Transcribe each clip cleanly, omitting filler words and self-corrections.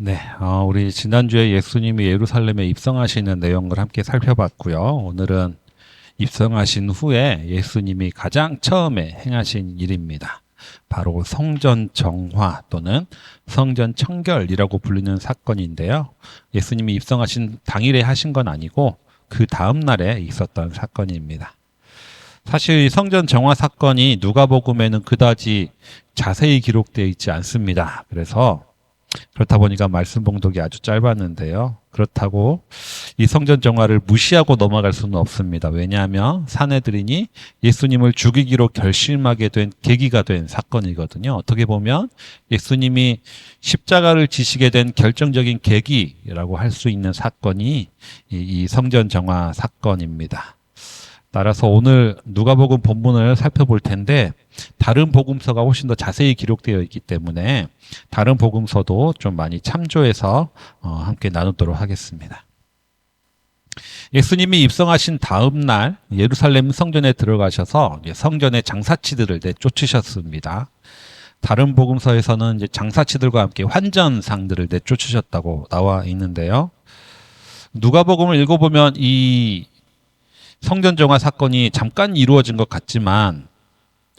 네, 우리 지난주에 예수님이 예루살렘에 입성하시는 내용을 함께 살펴봤고요. 오늘은 입성하신 후에 예수님이 가장 처음에 행하신 일입니다. 바로 성전 정화 또는 성전 청결이라고 불리는 사건인데요. 예수님이 입성하신 당일에 하신 건 아니고 그 다음 날에 있었던 사건입니다. 사실 성전 정화 사건이 누가복음에는 그다지 자세히 기록되어 있지 않습니다. 그렇다 보니까 말씀 봉독이 아주 짧았는데요. 그렇다고 이 성전 정화를 무시하고 넘어갈 수는 없습니다. 왜냐하면 사내들인이 예수님을 죽이기로 결심하게 된 계기가 된 사건이거든요. 어떻게 보면 예수님이 십자가를 지시게 된 결정적인 계기라고 할 수 있는 사건이 이 성전 정화 사건입니다. 따라서 오늘 누가복음 본문을 살펴볼 텐데 다른 복음서가 훨씬 더 자세히 기록되어 있기 때문에 다른 복음서도 좀 많이 참조해서 함께 나누도록 하겠습니다. 예수님이 입성하신 다음 날 예루살렘 성전에 들어가셔서 성전의 장사치들을 내쫓으셨습니다. 다른 복음서에서는 이제 장사치들과 함께 환전상들을 내쫓으셨다고 나와 있는데요. 누가복음을 읽어보면 이 성전 정화 사건이 잠깐 이루어진 것 같지만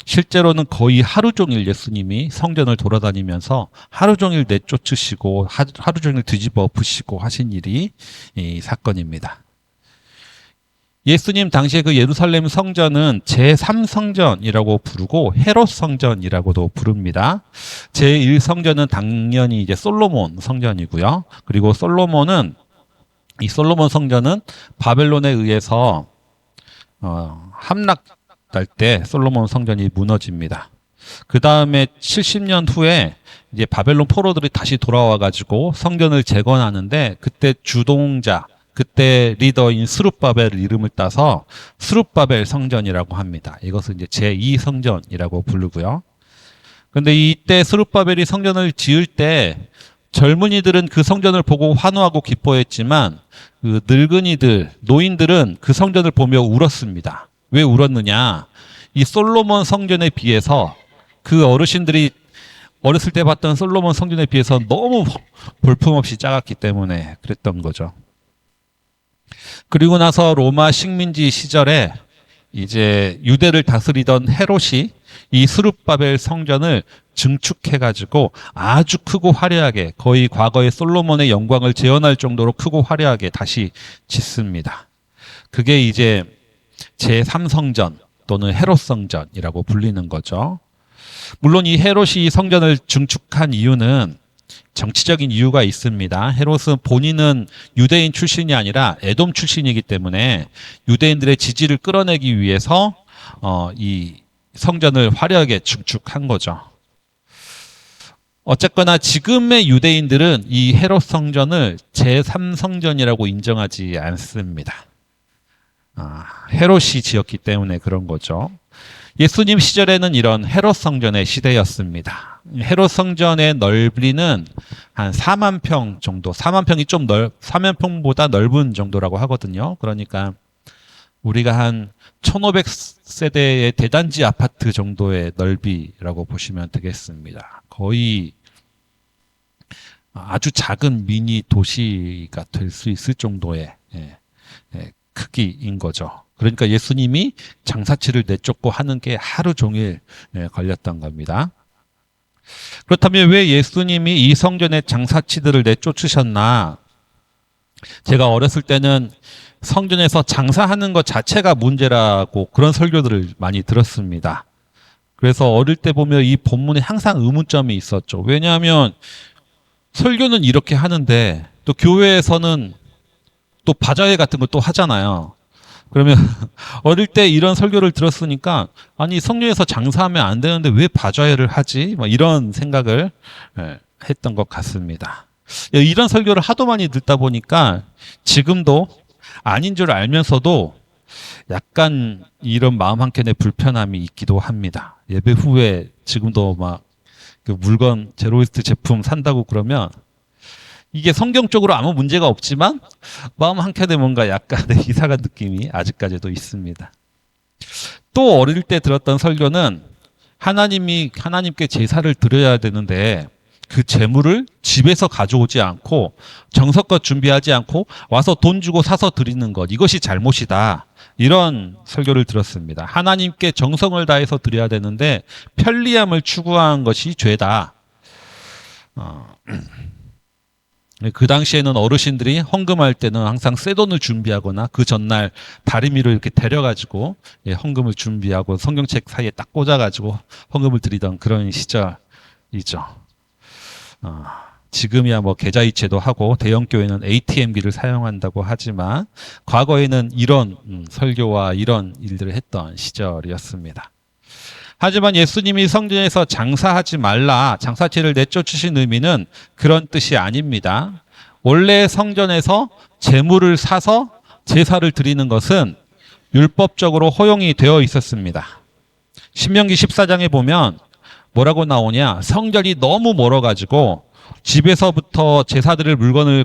실제로는 거의 하루 종일 예수님이 성전을 돌아다니면서 하루 종일 내쫓으시고 하루 종일 뒤집어 엎으시고 하신 일이 이 사건입니다. 예수님 당시에 그 예루살렘 성전은 제3성전이라고 부르고 헤롯 성전이라고도 부릅니다. 제1성전은 당연히 이제 솔로몬 성전이고요. 그리고 이 솔로몬 성전은 바벨론에 의해서 함락될 때 솔로몬 성전이 무너집니다. 그 다음에 70년 후에 이제 바벨론 포로들이 다시 돌아와 가지고 성전을 재건하는데 그때 주동자, 그때 리더인 스룹바벨 이름을 따서 스룹바벨 성전이라고 합니다. 이것은 이제 제2성전이라고 부르고요. 근데 이때 스룹바벨이 성전을 지을 때 젊은이들은 그 성전을 보고 환호하고 기뻐했지만 그 늙은이들, 노인들은 그 성전을 보며 울었습니다. 왜 울었느냐? 이 솔로몬 성전에 비해서 그 어르신들이 어렸을 때 봤던 솔로몬 성전에 비해서 너무 볼품없이 작았기 때문에 그랬던 거죠. 그리고 나서 로마 식민지 시절에 이제 유대를 다스리던 헤롯이 이 스룹바벨 성전을 증축해가지고 아주 크고 화려하게 거의 과거의 솔로몬의 영광을 재현할 정도로 크고 화려하게 다시 짓습니다. 그게 이제 제3성전 또는 헤롯 성전이라고 불리는 거죠. 물론 이 헤롯이 성전을 증축한 이유는 정치적인 이유가 있습니다. 헤롯은 본인은 유대인 출신이 아니라 에돔 출신이기 때문에 유대인들의 지지를 끌어내기 위해서 이 성전을 화려하게 증축한 거죠. 어쨌거나 지금의 유대인들은 이 헤롯 성전을 제3성전이라고 인정하지 않습니다. 헤롯이 지었기 때문에 그런 거죠. 예수님 시절에는 이런 헤롯 성전의 시대였습니다. 헤롯 성전의 넓이는 한 4만 평 정도, 4만 평이 4만 평보다 넓은 정도라고 하거든요. 그러니까 우리가 한 1500세대의 대단지 아파트 정도의 넓이라고 보시면 되겠습니다. 거의 아주 작은 미니 도시가 될 수 있을 정도의 크기인 거죠. 그러니까 예수님이 장사치를 내쫓고 하는 게 하루 종일 걸렸던 겁니다. 그렇다면 왜 예수님이 이 성전의 장사치들을 내쫓으셨나? 제가 어렸을 때는 성전에서 장사하는 것 자체가 문제라고 그런 설교들을 많이 들었습니다. 그래서 어릴 때 보면 이 본문에 항상 의문점이 있었죠. 왜냐하면 설교는 이렇게 하는데 또 교회에서는 또 바자회 같은 걸 또 하잖아요. 그러면 어릴 때 이런 설교를 들었으니까 아니 성전에서 장사하면 안 되는데 왜 바자회를 하지? 이런 생각을 했던 것 같습니다. 이런 설교를 하도 많이 듣다 보니까 지금도 아닌 줄 알면서도 약간 이런 마음 한켠에 불편함이 있기도 합니다. 예배 후에 지금도 막 그 물건 제로웨이스트 제품 산다고 그러면 이게 성경적으로 아무 문제가 없지만 마음 한켠에 뭔가 약간의 이상한 느낌이 아직까지도 있습니다. 또 어릴 때 들었던 설교는 하나님께 제사를 드려야 되는데 그 재물을 집에서 가져오지 않고 정성껏 준비하지 않고 와서 돈 주고 사서 드리는 것, 이것이 잘못이다. 이런 설교를 들었습니다. 하나님께 정성을 다해서 드려야 되는데 편리함을 추구한 것이 죄다. 그 당시에는 어르신들이 헌금할 때는 항상 새 돈을 준비하거나 그 전날 다리미로 이렇게 데려가지고 헌금을 준비하고 성경책 사이에 딱 꽂아가지고 헌금을 드리던 그런 시절이죠. 지금이야 뭐 계좌이체도 하고 대형교회는 ATM기를 사용한다고 하지만 과거에는 이런 설교와 이런 일들을 했던 시절이었습니다. 하지만 예수님이 성전에서 장사하지 말라, 장사치를 내쫓으신 의미는 그런 뜻이 아닙니다. 원래 성전에서 재물을 사서 제사를 드리는 것은 율법적으로 허용이 되어 있었습니다. 신명기 14장에 보면 뭐라고 나오냐, 성전이 너무 멀어가지고 집에서부터 제사 드릴 물건을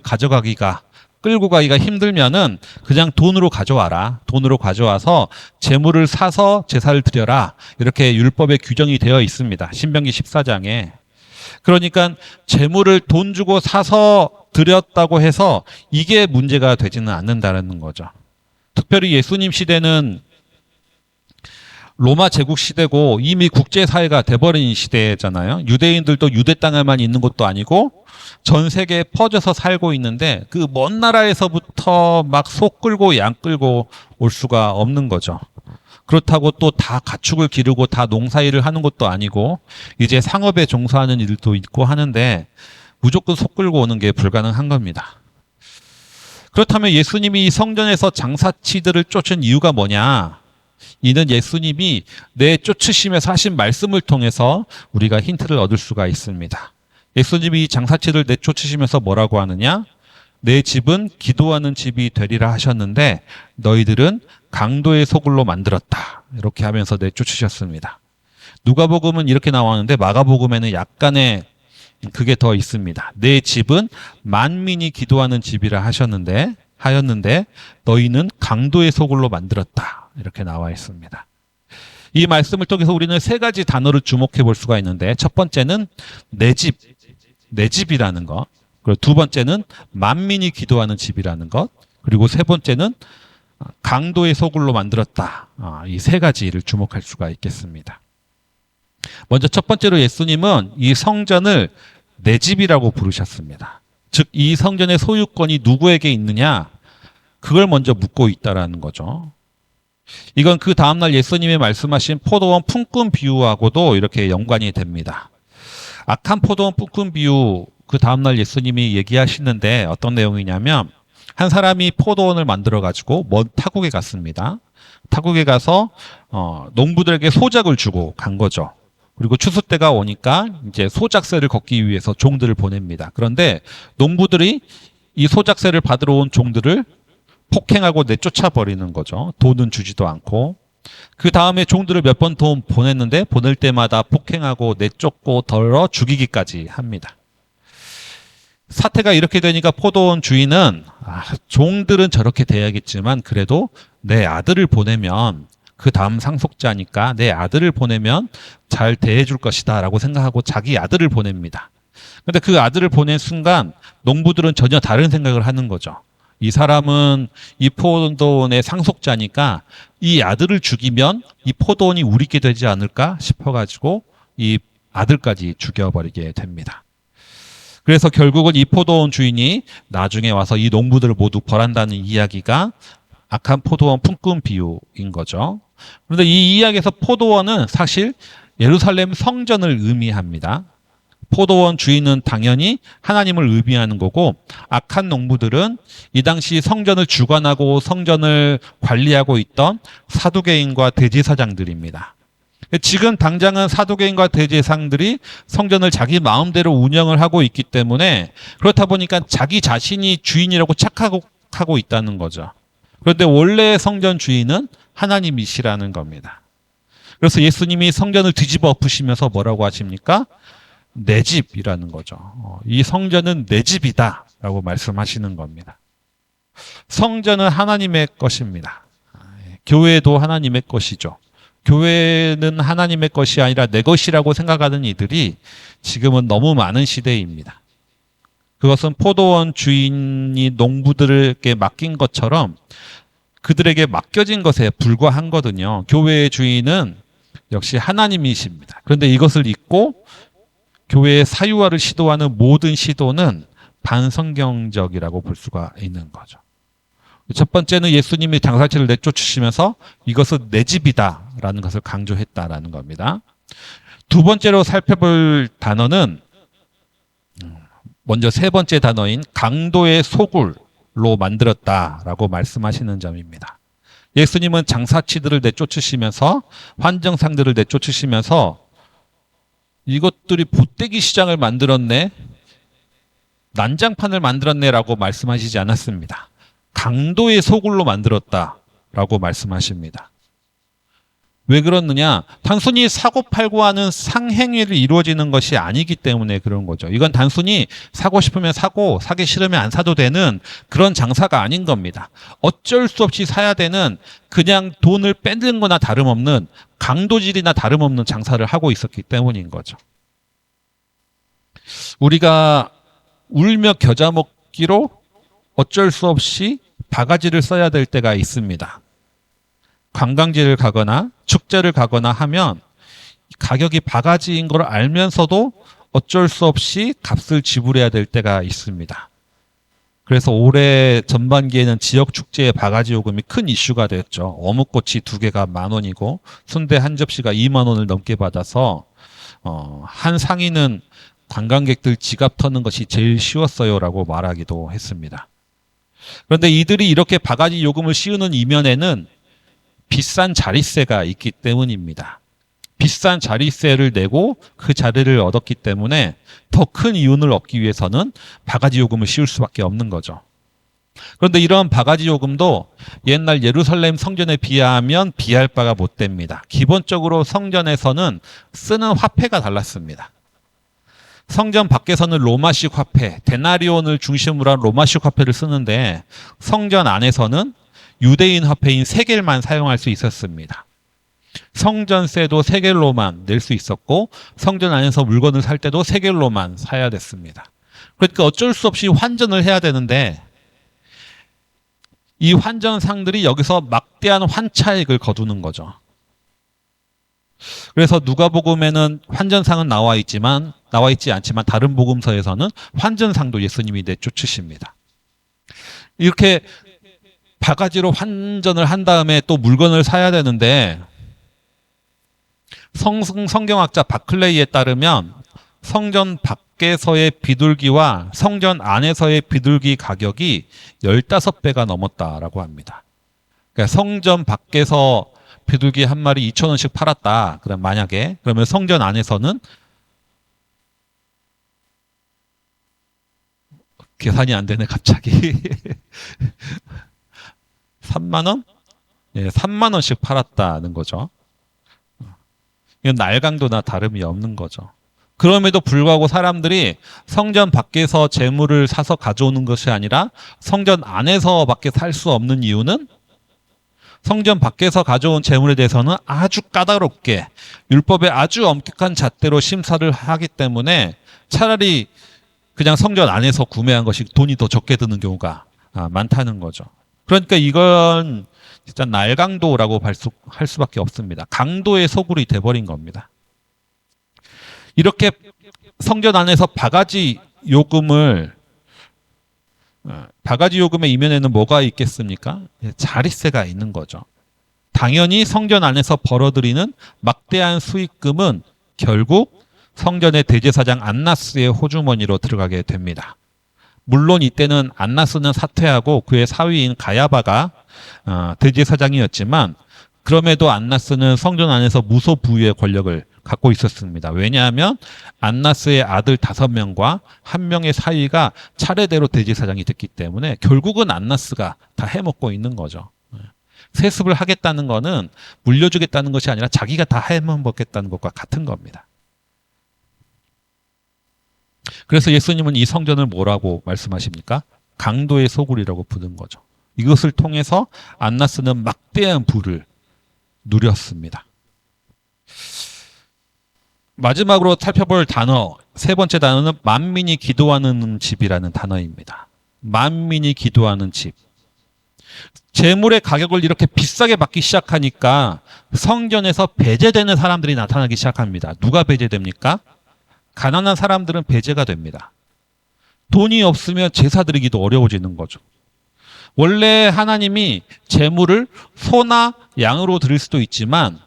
끌고 가기가 힘들면은 그냥 돈으로 가져와라. 돈으로 가져와서 재물을 사서 제사를 드려라. 이렇게 율법에 규정이 되어 있습니다. 신명기 14장에. 그러니까 재물을 돈 주고 사서 드렸다고 해서 이게 문제가 되지는 않는다는 거죠. 특별히 예수님 시대는 로마 제국 시대고 이미 국제사회가 돼버린 시대잖아요. 유대인들도 유대 땅에만 있는 것도 아니고 전 세계에 퍼져서 살고 있는데 그 먼 나라에서부터 막 소 끌고 양 끌고 올 수가 없는 거죠. 그렇다고 또 다 가축을 기르고 다 농사일을 하는 것도 아니고 이제 상업에 종사하는 일도 있고 하는데 무조건 소 끌고 오는 게 불가능한 겁니다. 그렇다면 예수님이 이 성전에서 장사치들을 쫓은 이유가 뭐냐? 이는 예수님이 내쫓으심에서 하신 말씀을 통해서 우리가 힌트를 얻을 수가 있습니다. 예수님이 이 장사치를 내쫓으시면서 뭐라고 하느냐? 내 집은 기도하는 집이 되리라 하셨는데 너희들은 강도의 소굴로 만들었다. 이렇게 하면서 내쫓으셨습니다. 누가복음은 이렇게 나왔는데 마가복음에는 약간의 그게 더 있습니다. 내 집은 만민이 기도하는 집이라 하였는데 너희는 강도의 소굴로 만들었다. 이렇게 나와 있습니다. 이 말씀을 통해서 우리는 세 가지 단어를 주목해 볼 수가 있는데 첫 번째는 내 집이라는 것, 그리고 두 번째는 만민이 기도하는 집이라는 것, 그리고 세 번째는 강도의 소굴로 만들었다. 이 세 가지를 주목할 수가 있겠습니다. 먼저 첫 번째로 예수님은 이 성전을 내 집이라고 부르셨습니다. 즉 이 성전의 소유권이 누구에게 있느냐? 그걸 먼저 묻고 있다라는 거죠. 이건 그 다음날 예수님이 말씀하신 포도원 품꾼 비유하고도 이렇게 연관이 됩니다. 악한 포도원 품꾼 비유 그 다음날 예수님이 얘기하시는데 어떤 내용이냐면 한 사람이 포도원을 만들어가지고 먼 타국에 갔습니다. 타국에 가서 농부들에게 소작을 주고 간 거죠. 그리고 추수 때가 오니까 이제 소작세를 걷기 위해서 종들을 보냅니다. 그런데 농부들이 이 소작세를 받으러 온 종들을 폭행하고 내쫓아 버리는 거죠. 돈은 주지도 않고. 그 다음에 종들을 몇 번 돈 보냈는데 보낼 때마다 폭행하고 내쫓고 덜어 죽이기까지 합니다. 사태가 이렇게 되니까 포도원 주인은 종들은 저렇게 돼야겠지만 그래도 내 아들을 보내면 그 다음 상속자니까 내 아들을 보내면 잘 대해줄 것이다 라고 생각하고 자기 아들을 보냅니다. 근데 그 아들을 보낸 순간 농부들은 전혀 다른 생각을 하는 거죠. 이 사람은 이 포도원의 상속자니까 이 아들을 죽이면 이 포도원이 우리게 되지 않을까 싶어가지고 이 아들까지 죽여버리게 됩니다. 그래서 결국은 이 포도원 주인이 나중에 와서 이 농부들을 모두 벌한다는 이야기가 악한 포도원 품꾼 비유인 거죠. 그런데 이 이야기에서 포도원은 사실 예루살렘 성전을 의미합니다. 포도원 주인은 당연히 하나님을 의미하는 거고 악한 농부들은 이 당시 성전을 주관하고 성전을 관리하고 있던 사두개인과 대제사장들입니다. 지금 당장은 사두개인과 대제사장들이 성전을 자기 마음대로 운영을 하고 있기 때문에 그렇다 보니까 자기 자신이 주인이라고 착각하고 있다는 거죠. 그런데 원래 성전 주인은 하나님이시라는 겁니다. 그래서 예수님이 성전을 뒤집어 엎으시면서 뭐라고 하십니까? 내 집이라는 거죠. 이 성전은 내 집이다 라고 말씀하시는 겁니다. 성전은 하나님의 것입니다. 교회도 하나님의 것이죠. 교회는 하나님의 것이 아니라 내 것이라고 생각하는 이들이 지금은 너무 많은 시대입니다. 그것은 포도원 주인이 농부들에게 맡긴 것처럼 그들에게 맡겨진 것에 불과한 거든요. 교회의 주인은 역시 하나님이십니다. 그런데 이것을 잊고 교회의 사유화를 시도하는 모든 시도는 반성경적이라고 볼 수가 있는 거죠. 첫 번째는 예수님이 장사치를 내쫓으시면서 이것은 내 집이다라는 것을 강조했다라는 겁니다. 두 번째로 살펴볼 단어는 먼저 세 번째 단어인 강도의 소굴로 만들었다라고 말씀하시는 점입니다. 예수님은 장사치들을 내쫓으시면서 환정상들을 내쫓으시면서 이것들이 보떼기 시장을 만들었네, 난장판을 만들었네라고 말씀하시지 않았습니다. 강도의 소굴로 만들었다라고 말씀하십니다. 왜 그렇느냐? 단순히 사고 팔고 하는 상행위를 이루어지는 것이 아니기 때문에 그런 거죠. 이건 단순히 사고 싶으면 사고, 사기 싫으면 안 사도 되는 그런 장사가 아닌 겁니다. 어쩔 수 없이 사야 되는, 그냥 돈을 뺏는 거나 다름없는, 강도질이나 다름없는 장사를 하고 있었기 때문인 거죠. 우리가 울며 겨자 먹기로 어쩔 수 없이 바가지를 써야 될 때가 있습니다. 관광지를 가거나 축제를 가거나 하면 가격이 바가지인 걸 알면서도 어쩔 수 없이 값을 지불해야 될 때가 있습니다. 그래서 올해 전반기에는 지역 축제의 바가지 요금이 큰 이슈가 됐죠. 어묵꼬치 2개가 10,000원이고 순대 한 접시가 20,000원을 넘게 받아서 한 상인은 관광객들 지갑 터는 것이 제일 쉬웠어요라고 말하기도 했습니다. 그런데 이들이 이렇게 바가지 요금을 씌우는 이면에는 비싼 자릿세가 있기 때문입니다. 비싼 자릿세를 내고 그 자리를 얻었기 때문에 더 큰 이윤을 얻기 위해서는 바가지 요금을 씌울 수밖에 없는 거죠. 그런데 이런 바가지 요금도 옛날 예루살렘 성전에 비하면 비할 바가 못 됩니다. 기본적으로 성전에서는 쓰는 화폐가 달랐습니다. 성전 밖에서는 로마식 화폐, 데나리온을 중심으로 한 로마식 화폐를 쓰는데 성전 안에서는 유대인 화폐인 세겔만 사용할 수 있었습니다. 성전세도 세겔로만 낼 수 있었고 성전 안에서 물건을 살 때도 세겔로만 사야 됐습니다. 그러니까 어쩔 수 없이 환전을 해야 되는데 이 환전상들이 여기서 막대한 환차익을 거두는 거죠. 그래서 누가복음에는 환전상은 나와 있지 않지만 다른 복음서에서는 환전상도 예수님이 내쫓으십니다. 이렇게 바가지로 환전을 한 다음에 또 물건을 사야 되는데 성경학자 바클레이에 따르면 성전 밖에서의 비둘기와 성전 안에서의 비둘기 가격이 15배가 넘었다라고 합니다. 그러니까 성전 밖에서 비둘기 한 마리 2,000원씩 팔았다. 그럼 만약에 그러면 성전 안에서는 계산이 안 되네 갑자기 3만 원? 예, 3만 원씩 팔았다는 거죠. 이건 날강도나 다름이 없는 거죠. 그럼에도 불구하고 사람들이 성전 밖에서 재물을 사서 가져오는 것이 아니라 성전 안에서밖에 살 수 없는 이유는 성전 밖에서 가져온 재물에 대해서는 아주 까다롭게 율법의 아주 엄격한 잣대로 심사를 하기 때문에 차라리 그냥 성전 안에서 구매한 것이 돈이 더 적게 드는 경우가 많다는 거죠. 그러니까 이건 진짜 날강도라고 할 수밖에 없습니다. 강도의 소굴이 돼버린 겁니다. 이렇게 성전 안에서 바가지 요금의 이면에는 뭐가 있겠습니까? 자릿세가 있는 거죠. 당연히 성전 안에서 벌어들이는 막대한 수익금은 결국 성전의 대제사장 안나스의 호주머니로 들어가게 됩니다. 물론 이때는 안나스는 사퇴하고 그의 사위인 가야바가 대제사장이었지만 그럼에도 안나스는 성전 안에서 무소부유의 권력을 갖고 있었습니다. 왜냐하면 안나스의 아들 5명과 1명의 사위가 차례대로 대제사장이 됐기 때문에 결국은 안나스가 다 해먹고 있는 거죠. 세습을 하겠다는 거는 물려주겠다는 것이 아니라 자기가 다 해먹겠다는 것과 같은 겁니다. 그래서 예수님은 이 성전을 뭐라고 말씀하십니까? 강도의 소굴이라고 부른 거죠. 이것을 통해서 안나스는 막대한 부를 누렸습니다. 마지막으로 살펴볼 단어, 세 번째 단어는 만민이 기도하는 집이라는 단어입니다. 만민이 기도하는 집. 재물의 가격을 이렇게 비싸게 받기 시작하니까 성전에서 배제되는 사람들이 나타나기 시작합니다. 누가 배제됩니까? 가난한 사람들은 배제가 됩니다. 돈이 없으면 제사 드리기도 어려워지는 거죠. 원래 하나님이 재물을 소나 양으로 드릴 수도 있지만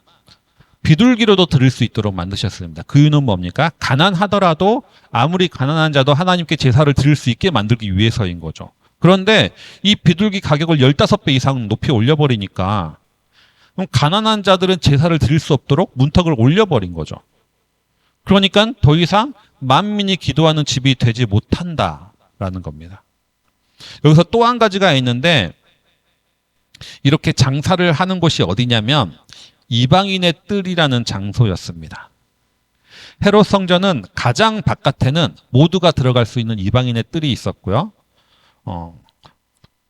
비둘기로도 드릴 수 있도록 만드셨습니다. 그 이유는 뭡니까? 가난하더라도 아무리 가난한 자도 하나님께 제사를 드릴 수 있게 만들기 위해서인 거죠. 그런데 이 비둘기 가격을 15배 이상 높이 올려버리니까 그럼 가난한 자들은 제사를 드릴 수 없도록 문턱을 올려버린 거죠. 그러니까 더 이상 만민이 기도하는 집이 되지 못한다라는 겁니다. 여기서 또 한 가지가 있는데 이렇게 장사를 하는 곳이 어디냐면 이방인의 뜰이라는 장소였습니다. 헤롯 성전은 가장 바깥에는 모두가 들어갈 수 있는 이방인의 뜰이 있었고요.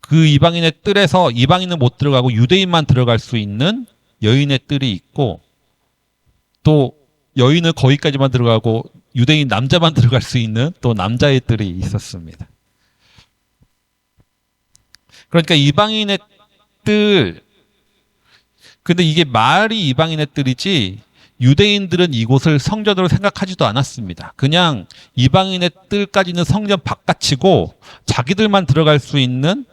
그 이방인의 뜰에서 이방인은 못 들어가고 유대인만 들어갈 수 있는 여인의 뜰이 있고 또 여인은 거기까지만 들어가고 유대인 남자만 들어갈 수 있는 또 남자의 뜰이 있었습니다. 그러니까 이방인의 뜰, 근데 이게 말이 이방인의 뜰이지 유대인들은 이곳을 성전으로 생각하지도 않았습니다. 그냥 이방인의 뜰까지는 성전 바깥이고 자기들만 들어갈 수 있는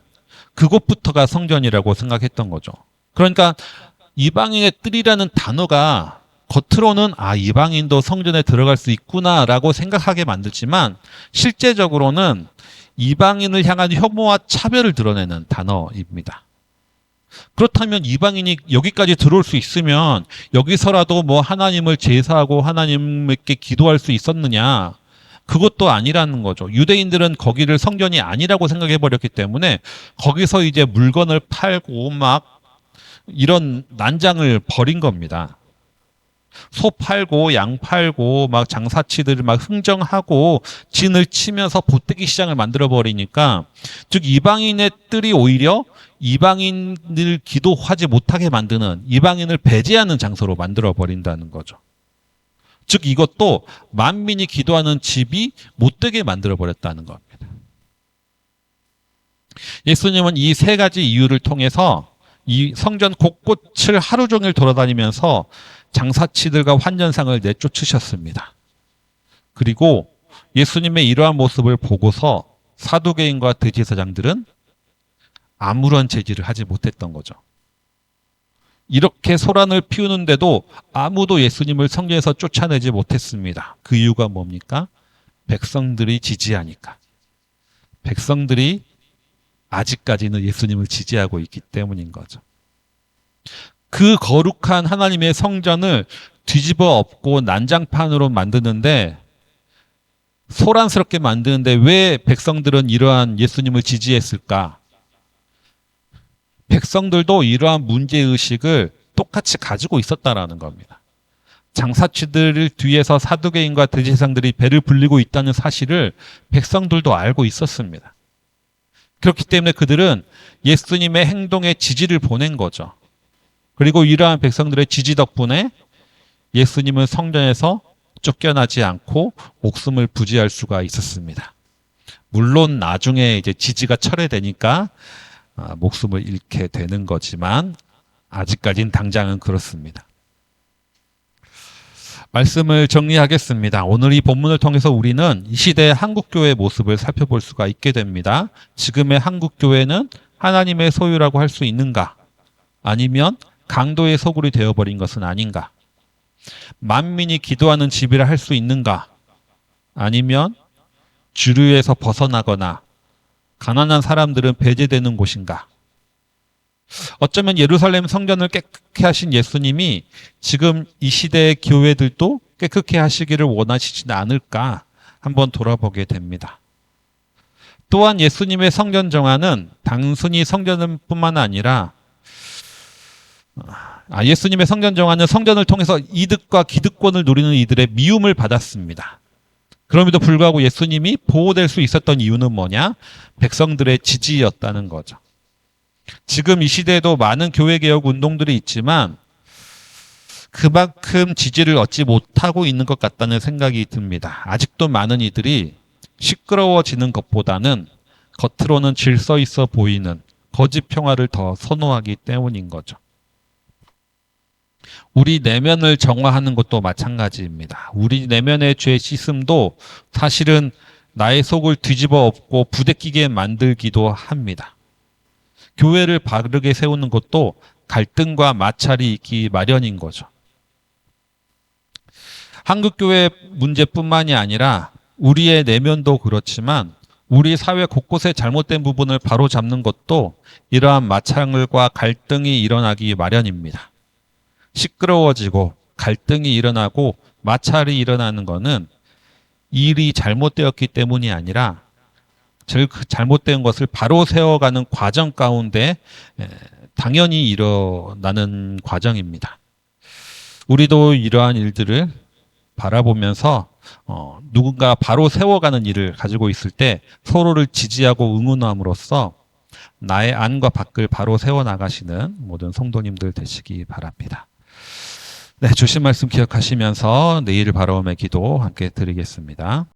그곳부터가 성전이라고 생각했던 거죠. 그러니까 이방인의 뜰이라는 단어가 겉으로는 이방인도 성전에 들어갈 수 있구나라고 생각하게 만들지만 실제적으로는 이방인을 향한 혐오와 차별을 드러내는 단어입니다. 그렇다면 이방인이 여기까지 들어올 수 있으면 여기서라도 뭐 하나님을 제사하고 하나님께 기도할 수 있었느냐? 그것도 아니라는 거죠. 유대인들은 거기를 성전이 아니라고 생각해 버렸기 때문에 거기서 이제 물건을 팔고 막 이런 난장을 벌인 겁니다. 소 팔고 양 팔고 막 장사치들 막 흥정하고 진을 치면서 보태기 시장을 만들어 버리니까 즉 이방인의 뜰이 오히려 이방인을 기도하지 못하게 만드는 이방인을 배제하는 장소로 만들어 버린다는 거죠. 즉 이것도 만민이 기도하는 집이 못되게 만들어 버렸다는 겁니다. 예수님은 이 세 가지 이유를 통해서 이 성전 곳곳을 하루 종일 돌아다니면서 장사치들과 환전상을 내쫓으셨습니다. 그리고 예수님의 이러한 모습을 보고서 사두개인과 대제사장들은 아무런 제지를 하지 못했던 거죠. 이렇게 소란을 피우는데도 아무도 예수님을 성전에서 쫓아내지 못했습니다. 그 이유가 뭡니까? 백성들이 지지하니까. 백성들이 아직까지는 예수님을 지지하고 있기 때문인 거죠. 그 거룩한 하나님의 성전을 뒤집어 엎고 난장판으로 만드는데 소란스럽게 만드는데 왜 백성들은 이러한 예수님을 지지했을까? 백성들도 이러한 문제의식을 똑같이 가지고 있었다라는 겁니다. 장사치들 뒤에서 사두개인과 대제사장들이 배를 불리고 있다는 사실을 백성들도 알고 있었습니다. 그렇기 때문에 그들은 예수님의 행동에 지지를 보낸 거죠. 그리고 이러한 백성들의 지지 덕분에 예수님은 성전에서 쫓겨나지 않고 목숨을 부지할 수가 있었습니다. 물론 나중에 이제 지지가 철회되니까 목숨을 잃게 되는 거지만 아직까지는 당장은 그렇습니다. 말씀을 정리하겠습니다. 오늘 이 본문을 통해서 우리는 이 시대의 한국교회의 모습을 살펴볼 수가 있게 됩니다. 지금의 한국교회는 하나님의 소유라고 할 수 있는가? 아니면 강도의 소굴이 되어버린 것은 아닌가? 만민이 기도하는 집이라 할 수 있는가? 아니면 주류에서 벗어나거나 가난한 사람들은 배제되는 곳인가? 어쩌면 예루살렘 성전을 깨끗게 하신 예수님이 지금 이 시대의 교회들도 깨끗게 하시기를 원하시지는 않을까 한번 돌아보게 됩니다. 또한 예수님의 성전 정화는 단순히 성전뿐만 아니라 예수님의 성전 정화는 성전을 통해서 이득과 기득권을 누리는 이들의 미움을 받았습니다. 그럼에도 불구하고 예수님이 보호될 수 있었던 이유는 뭐냐? 백성들의 지지였다는 거죠. 지금 이 시대에도 많은 교회개혁 운동들이 있지만 그만큼 지지를 얻지 못하고 있는 것 같다는 생각이 듭니다. 아직도 많은 이들이 시끄러워지는 것보다는 겉으로는 질서 있어 보이는 거짓 평화를 더 선호하기 때문인 거죠. 우리 내면을 정화하는 것도 마찬가지입니다. 우리 내면의 죄 씻음도 사실은 나의 속을 뒤집어 엎고 부대끼게 만들기도 합니다. 교회를 바르게 세우는 것도 갈등과 마찰이 있기 마련인 거죠. 한국교회 문제뿐만이 아니라 우리의 내면도 그렇지만 우리 사회 곳곳에 잘못된 부분을 바로잡는 것도 이러한 마찰과 갈등이 일어나기 마련입니다. 시끄러워지고 갈등이 일어나고 마찰이 일어나는 것은 일이 잘못되었기 때문이 아니라 잘못된 것을 바로 세워가는 과정 가운데 당연히 일어나는 과정입니다. 우리도 이러한 일들을 바라보면서 누군가 바로 세워가는 일을 가지고 있을 때 서로를 지지하고 응원함으로써 나의 안과 밖을 바로 세워나가시는 모든 성도님들 되시기 바랍니다. 네, 주신 말씀 기억하시면서 내일 바라움의 기도 함께 드리겠습니다.